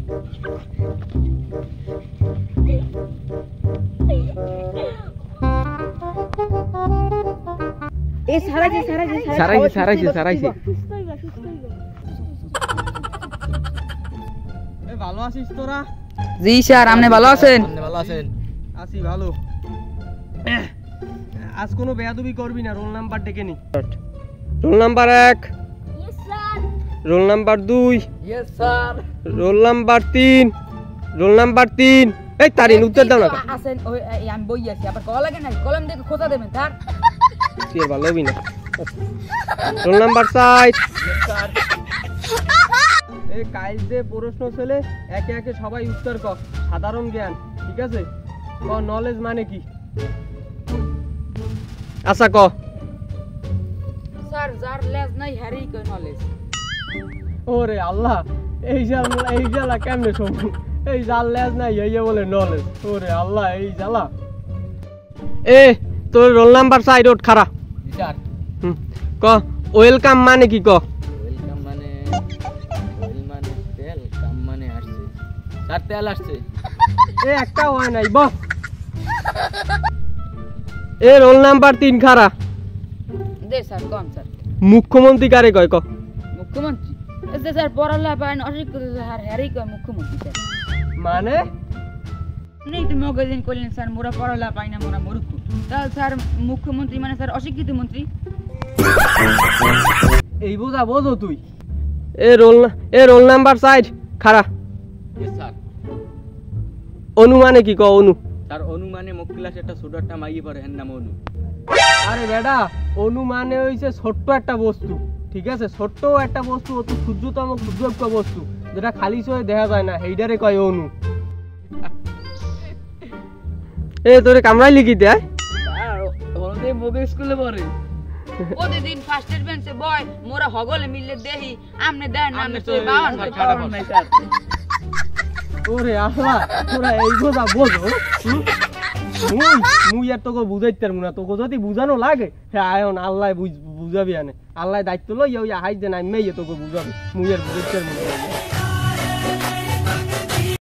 এই সারাইছে এ ভালো আছিস তোরা? জি স্যার, আপনি ভালো আছেন? ভালো আছেন? আছি ভালো। আজ কোনো বেয়াদবি করবি না, রোল নাম্বার ডেকে নি। Roll number 1, yes sir. Roll number 2, yes sir. Roll number 3, roll number 3। এই তারিন উত্তর দাও না। আছেন ওই আমি বই আছি, আবার কল লাগে না, কলম দিয়ে খোঁজা দেবেন স্যার। তুই ভালো হবি না। Roll number 4। স্যার এই কাইল যে প্রশ্ন ছেলে একে একে সবাই উত্তর ক। সাধারণ জ্ঞান, ঠিক আছে? ক নলেজ মানে কি? আচ্ছা ক। স্যার যার লেজ নাই হ্যারি কই নলেজ। ওরে আল্লাহ, এই জ্বালা কেমনে শোনো? এই জাল লেজ নাই এই বলে নলেজ। ওরে আল্লাহ, এই জ্বালা। এ তোর রোল নাম্বার 4 ওঠ খারা। জি স্যার। ক ওয়েলকাম মানে কি ক? ওয়েলকাম মানে ওয়েল মানে তেল, কাম মানে আসছে। স্যার তেল আসছে। এ একটা হয় নাই বস। এ রোল নাম্বার 3 খারা। দে স্যার কোন স্যার? মুখ্যমন্ত্রী কারে কয় ক? মুখ্যমন্ত্রী। এই যে স্যার পড়ালা পায় অশিক্ষিত স্যার হ্যারি কয় মুখ্যমন্ত্রী স্যার। মানে নেই তুমি ওগেদিন কইলেন স্যার মোরা পড়ালা পাই না, মোরা মূর্খ। তাহলে স্যার মুখ্যমন্ত্রী মানে স্যার অশিক্ষিত মন্ত্রী। এই বোঝা বোঝো তুই। এ রোল নাম্বার 4 খারা। Yes sir. অনু মানে কি ক? অনু স্যার অনু মানে মুখ ক্লাসে একটা ছোট একটা মাইয়ে পড়ে, এর নাম অনু। আরে বেটা, অনু মানে হইছে ছোট্ট একটা বস্তু, ঠিক আছে? ছোট্ট একটা বস্তু, অতি ক্ষুদ্রতম ক্ষুদ্র বস্তু যেটা খালি চোখে দেখা যায় না, এইটারে কয় অনু। এ তোরে কামড়াই লিখি দেয়। স্যার ওদের মোগে স্কুলে পড়ে। প্রতিদিন ফার্স্টের বেঞ্চে বয়, মোরা হগলে মিললে দেহি আমনে দেন না আমনে তুই বাওয়ান নাই স্যার। ওরে আল্লাহ, তোরা এই বোঝা বোঝো? মুই আর তোকে বুঝাইতে পারবো না। তোকে যদি বুঝানো লাগে হ্যাঁ আয়ন আল্লাহ বুঝাবি আনে। আল্লাহ দায়িত্ব লই হাই যে নাই মেয়ে তোকে বুঝাবি। মুই আর বুঝাইতে পারবো না।